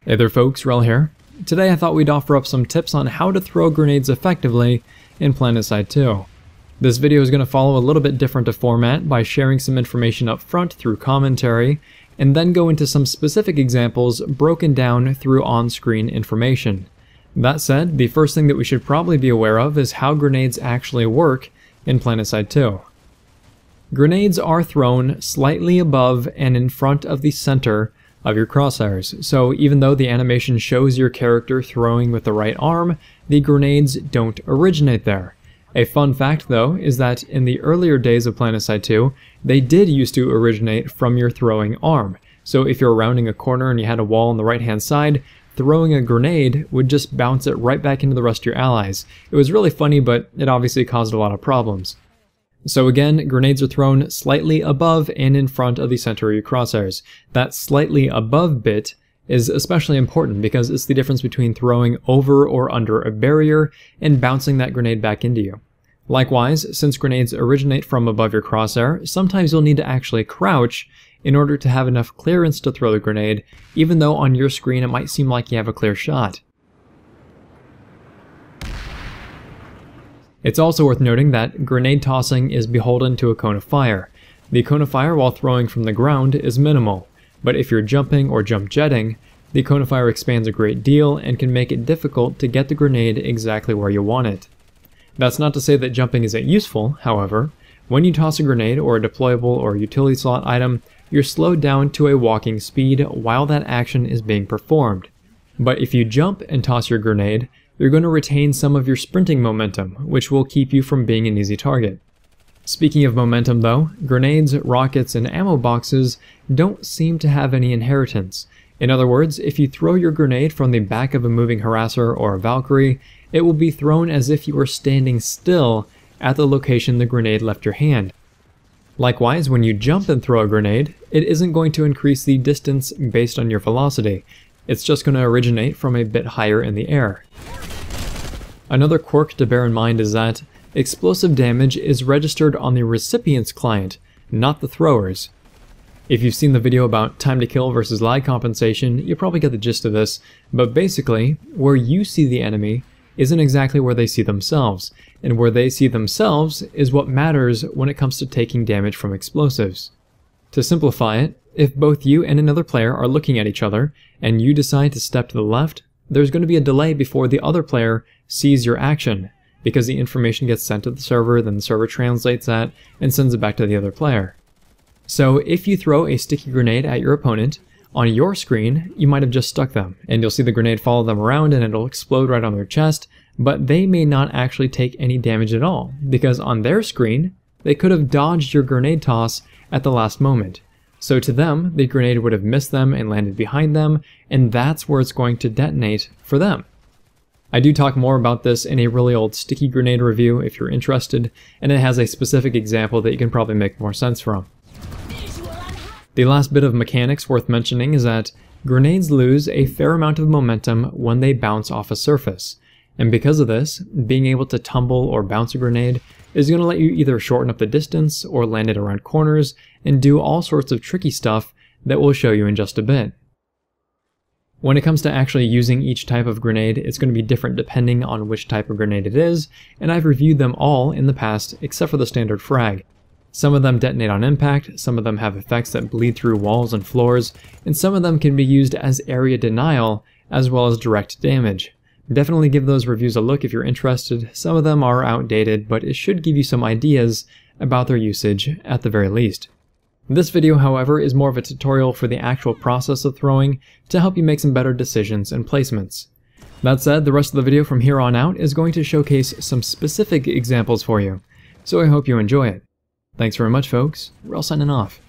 Hey there folks, Wrel here. Today I thought we'd offer up some tips on how to throw grenades effectively in PlanetSide 2. This video is going to follow a little bit different of format by sharing some information up front through commentary, and then go into some specific examples broken down through on-screen information. That said, the first thing that we should probably be aware of is how grenades actually work in PlanetSide 2. Grenades are thrown slightly above and in front of the center of your crosshairs, so even though the animation shows your character throwing with the right arm, the grenades don't originate there. A fun fact though is that in the earlier days of PlanetSide 2, they did used to originate from your throwing arm. So if you're rounding a corner and you had a wall on the right hand side, throwing a grenade would just bounce it right back into the rest of your allies. It was really funny, but it obviously caused a lot of problems. So again, grenades are thrown slightly above and in front of the center of your crosshairs. That slightly above bit is especially important because it's the difference between throwing over or under a barrier and bouncing that grenade back into you. Likewise, since grenades originate from above your crosshair, sometimes you'll need to actually crouch in order to have enough clearance to throw the grenade, even though on your screen it might seem like you have a clear shot. It's also worth noting that grenade tossing is beholden to a cone of fire. The cone of fire while throwing from the ground is minimal, but if you're jumping or jump jetting, the cone of fire expands a great deal and can make it difficult to get the grenade exactly where you want it. That's not to say that jumping isn't useful, however. When you toss a grenade or a deployable or utility slot item, you're slowed down to a walking speed while that action is being performed. But if you jump and toss your grenade, you're going to retain some of your sprinting momentum, which will keep you from being an easy target. Speaking of momentum though, grenades, rockets, and ammo boxes don't seem to have any inheritance. In other words, if you throw your grenade from the back of a moving harasser or a Valkyrie, it will be thrown as if you were standing still at the location the grenade left your hand. Likewise, when you jump and throw a grenade, it isn't going to increase the distance based on your velocity. It's just going to originate from a bit higher in the air. Another quirk to bear in mind is that explosive damage is registered on the recipient's client, not the thrower's. If you've seen the video about time to kill versus lag compensation, you probably get the gist of this, but basically, where you see the enemy isn't exactly where they see themselves, and where they see themselves is what matters when it comes to taking damage from explosives. To simplify it, if both you and another player are looking at each other, and you decide to step to the left, there's going to be a delay before the other player sees your action, because the information gets sent to the server, then the server translates that, and sends it back to the other player. So if you throw a sticky grenade at your opponent, on your screen, you might have just stuck them, and you'll see the grenade follow them around and it'll explode right on their chest, but they may not actually take any damage at all, because on their screen, they could have dodged your grenade toss at the last moment. So to them, the grenade would have missed them and landed behind them, and that's where it's going to detonate for them. I do talk more about this in a really old sticky grenade review if you're interested, and it has a specific example that you can probably make more sense from. The last bit of mechanics worth mentioning is that grenades lose a fair amount of momentum when they bounce off a surface, and because of this, being able to tumble or bounce a grenade is going to let you either shorten up the distance or land it around corners and do all sorts of tricky stuff that we'll show you in just a bit. When it comes to actually using each type of grenade, it's going to be different depending on which type of grenade it is, and I've reviewed them all in the past except for the standard frag. Some of them detonate on impact, some of them have effects that bleed through walls and floors, and some of them can be used as area denial as well as direct damage. Definitely give those reviews a look if you're interested. Some of them are outdated, but it should give you some ideas about their usage at the very least. This video, however, is more of a tutorial for the actual process of throwing to help you make some better decisions and placements. That said, the rest of the video from here on out is going to showcase some specific examples for you, so I hope you enjoy it. Thanks very much folks, Wrel signing off.